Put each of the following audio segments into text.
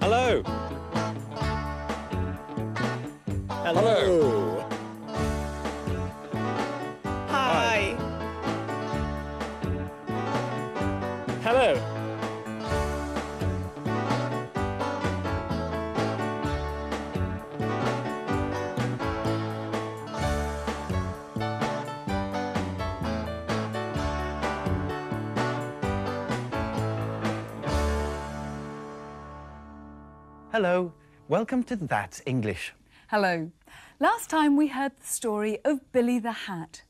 Hello. Hello. Hi. Hello. Hello, welcome to That's English. Hello. Last time we heard the story of Billy the Hat.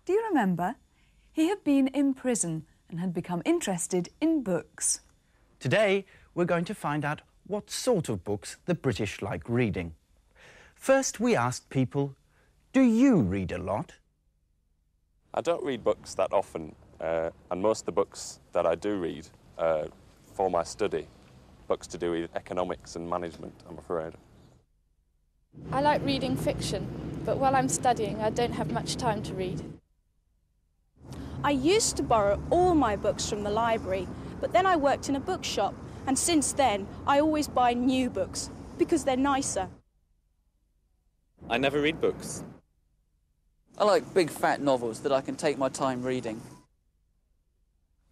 Do you remember? He had been in prison and had become interested in books. Today, we're going to find out what sort of books the British like reading. First, we asked people, do you read a lot? I don't read books that often, and most of the books that I do read are for my study. Books to do with economics and management, I'm afraid. I like reading fiction, but while I'm studying, I don't have much time to read. I used to borrow all my books from the library, but then I worked in a bookshop, and since then, I always buy new books, because they're nicer. I never read books. I like big fat novels that I can take my time reading.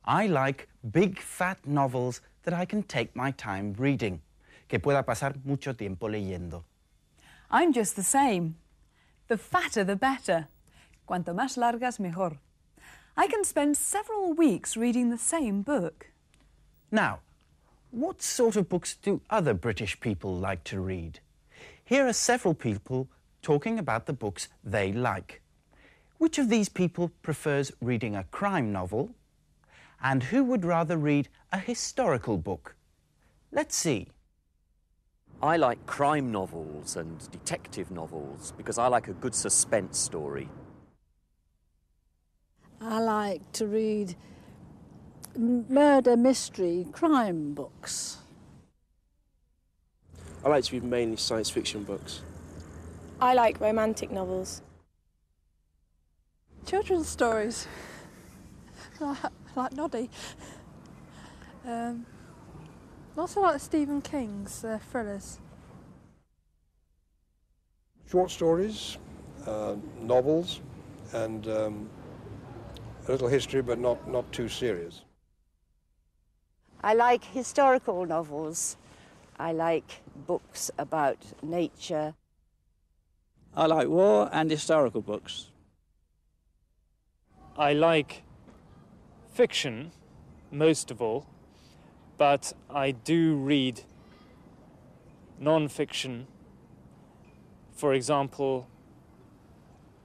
I like big fat novels that I can take my time reading, que pueda pasar mucho tiempo leyendo. I'm just the same. The fatter the better. Cuanto más largas, mejor. I can spend several weeks reading the same book. Now, what sort of books do other British people like to read? Here are several people talking about the books they like. Which of these people prefers reading a crime novel? And who would rather read a historical book? Let's see. I like crime novels and detective novels because I like a good suspense story. I like to read murder, mystery, crime books. I like to read mainly science fiction books. I like romantic novels. Children's stories. Like Noddy. Also like Stephen King's thrillers. Short stories, novels, and a little history, but not too serious. I like historical novels. I like books about nature. I like war and historical books. I like fiction, most of all, but I do read non-fiction. For example,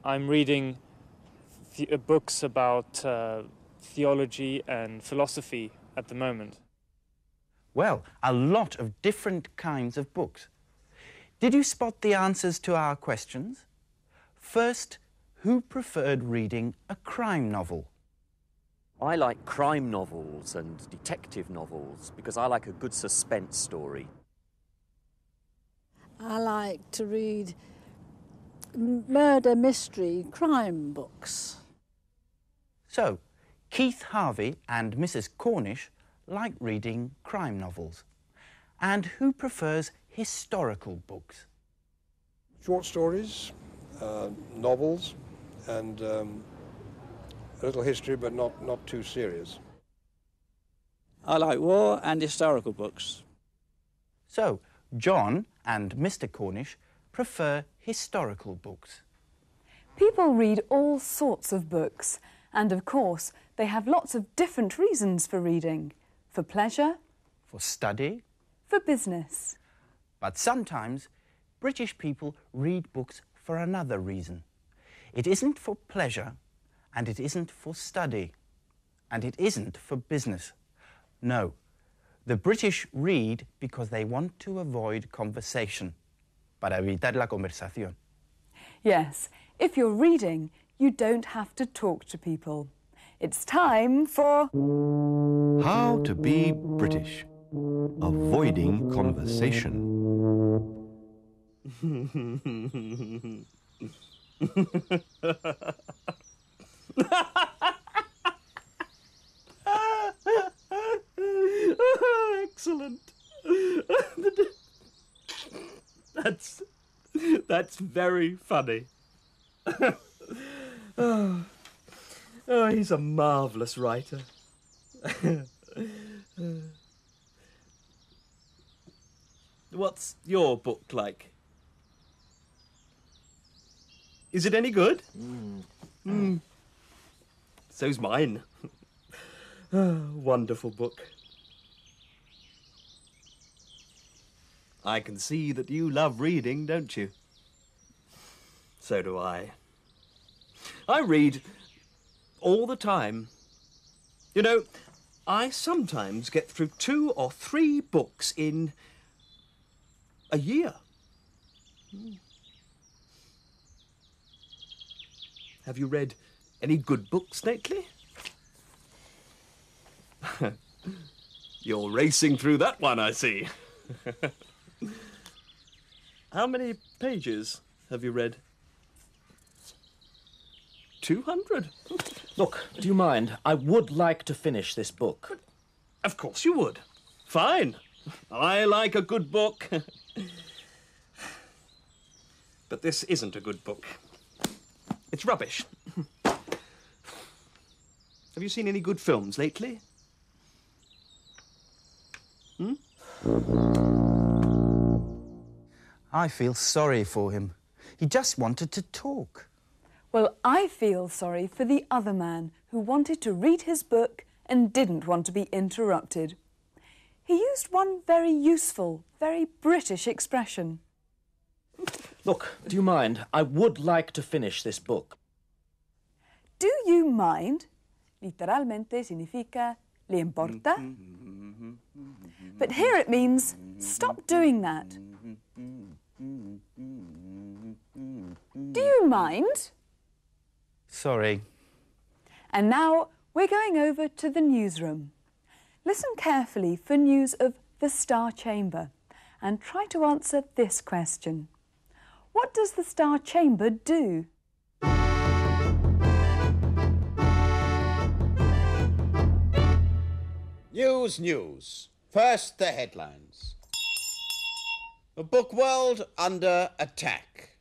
I'm reading books about theology and philosophy at the moment. Well, a lot of different kinds of books. Did you spot the answers to our questions? First, who preferred reading a crime novel? I like crime novels and detective novels because I like a good suspense story. I like to read murder, mystery, crime books. So, Keith Harvey and Mrs. Cornish like reading crime novels. And who prefers historical books? Short stories, novels, and a little history, but not too serious. I like war and historical books. So, John and Mr. Cornish prefer historical books. People read all sorts of books, and of course, they have lots of different reasons for reading. For pleasure, for study, for business. But sometimes, British people read books for another reason. It isn't for pleasure, and it isn't for study, and it isn't for business. No, the British read because they want to avoid conversation, para evitar la conversación. Yes, if you're reading, you don't have to talk to people. It's time for... How to be British. Avoiding conversation. Excellent. very funny. Oh, he's a marvellous writer. What's your book like? Is it any good? So's mine. Wonderful book. I can see that you love reading, don't you? So do I. I read all the time. You know, I sometimes get through 2 or 3 books in a year. Have you read any good books lately? You're racing through that one, I see. How many pages have you read? 200? Look, do you mind? I would like to finish this book. Of course you would. Fine. I like a good book. But this isn't a good book. It's rubbish. Have you seen any good films lately? I feel sorry for him. He just wanted to talk. Well, I feel sorry for the other man who wanted to read his book and didn't want to be interrupted. He used one very useful, very British expression. Look, do you mind? I would like to finish this book. Do you mind? Literalmente significa ¿le importa? But here it means stop doing that. Do you mind? Sorry. And now we're going over to the newsroom. Listen carefully for news of the Star Chamber and try to answer this question. What does the Star Chamber do? News. First, the headlines. The book world under attack.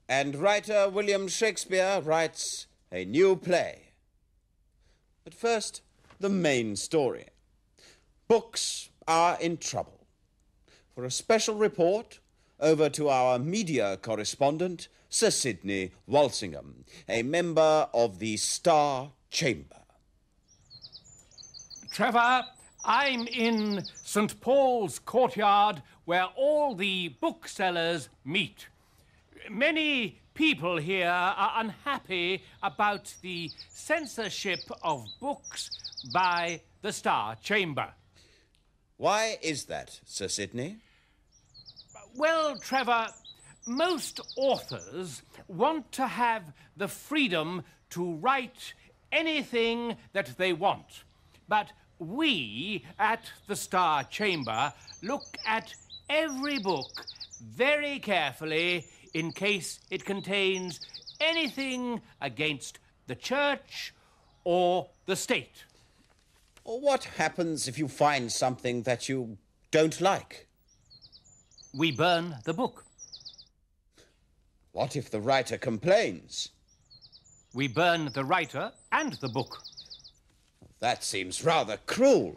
And writer William Shakespeare writes a new play. But first, the main story. Books are in trouble. For a special report, over to our media correspondent, Sir Sidney Walsingham, a member of the Star Chamber. Trevor, I'm in St. Paul's courtyard where all the booksellers meet. Many people here are unhappy about the censorship of books by the Star Chamber. Why is that, Sir Sidney? Well, Trevor, most authors want to have the freedom to write anything that they want. But we at the Star Chamber look at every book very carefully in case it contains anything against the church or the state. What happens if you find something that you don't like? We burn the book. What if the writer complains? We burn the writer and the book. That seems rather cruel.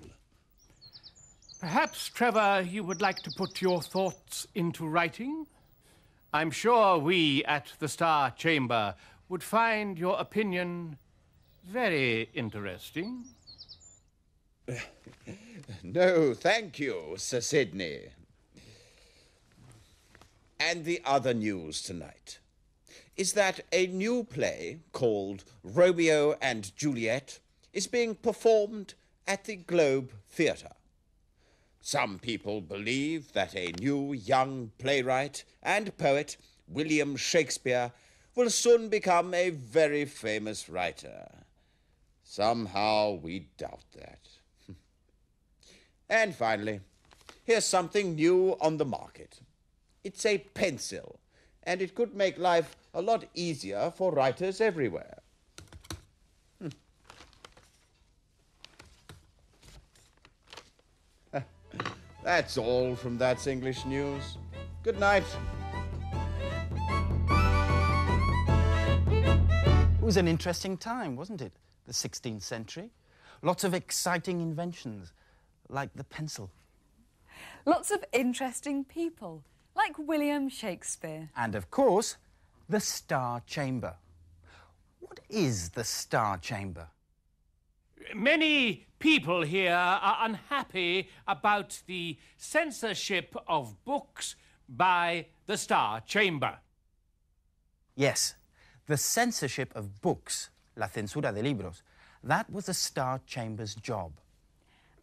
Perhaps, Trevor, you would like to put your thoughts into writing? I'm sure we at the Star Chamber would find your opinion very interesting. No, thank you, Sir Sidney. And the other news tonight is that a new play called Romeo and Juliet is being performed at the Globe Theatre. Some people believe that a new young playwright and poet, William Shakespeare, will soon become a very famous writer. Somehow we doubt that. And finally, here's something new on the market. It's a pencil, and it could make life a lot easier for writers everywhere. That's all from That's English News. Good night. It was an interesting time, wasn't it? The 16th century. Lots of exciting inventions, like the pencil. Lots of interesting people, like William Shakespeare. And, of course, the Star Chamber. What is the Star Chamber? Many people here are unhappy about the censorship of books by the Star Chamber. Yes, the censorship of books, la censura de libros, that was the Star Chamber's job.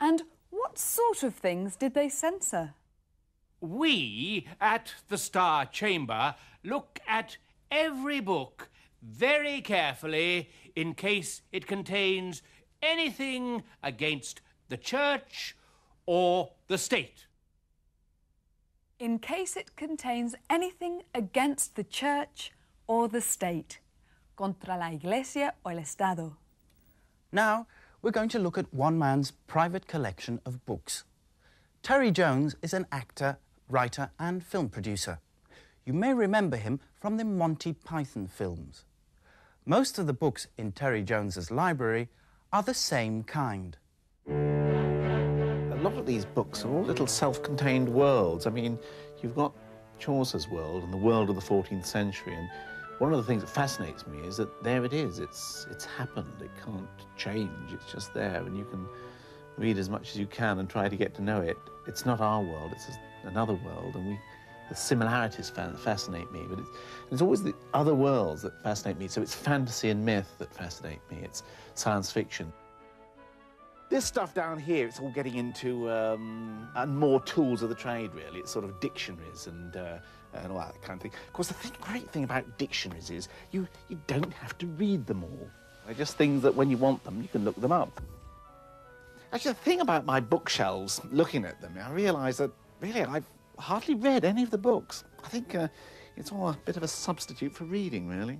And what sort of things did they censor? We at the Star Chamber look at every book very carefully in case it contains anything against the church or the state. In case it contains anything against the church or the state. Contra la Iglesia o el Estado. Now, we're going to look at one man's private collection of books. Terry Jones is an actor, writer and film producer. You may remember him from the Monty Python films. Most of the books in Terry Jones's library are the same kind. A lot of these books are all little self-contained worlds. I mean, you've got Chaucer's world and the world of the 14th century, and one of the things that fascinates me is that there it is. It's happened. It can't change. It's just there, and you can read as much as you can and try to get to know it. It's not our world. It's another world, and the similarities fascinate me, but it's always the other worlds that fascinate me. So it's fantasy and myth that fascinate me. It's science fiction. This stuff down here, it's all getting into and more tools of the trade, really. It's sort of dictionaries and all that kind of thing. Of course, the great thing about dictionaries is you don't have to read them all. They're just things that when you want them, you can look them up. Actually, the thing about my bookshelves, looking at them, I realise that, really, I've hardly read any of the books. I think it's all a bit of a substitute for reading, really.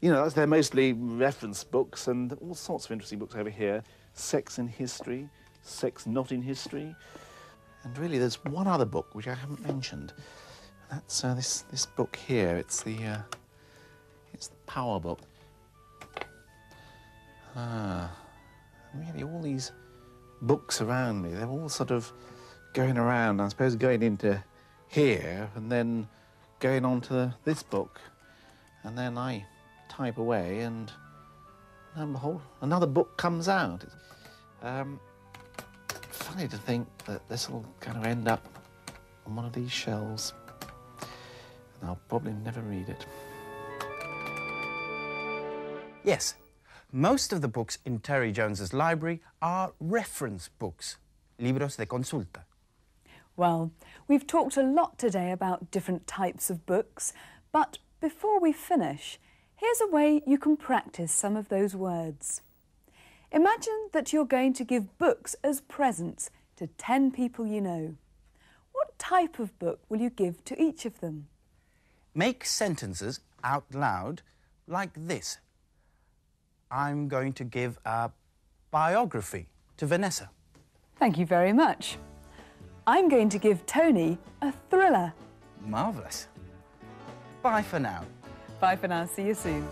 You know, they're mostly reference books and all sorts of interesting books over here. Sex in History, Sex Not in History. And really, there's one other book which I haven't mentioned. That's this book here. It's the Power Book. Really, all these books around me, they're all sort of going around, I suppose going into here and then going on to this book. And then I type away and behold, another book comes out. Funny to think that this will kind of end up on one of these shelves. And I'll probably never read it. Yes, most of the books in Terry Jones's library are reference books, libros de consulta. Well, we've talked a lot today about different types of books, but before we finish, here's a way you can practice some of those words. Imagine that you're going to give books as presents to 10 people you know. What type of book will you give to each of them? Make sentences out loud like this. I'm going to give a biography to Vanessa. Thank you very much. I'm going to give Tony a thriller. Marvellous. Bye for now. Bye for now. See you soon.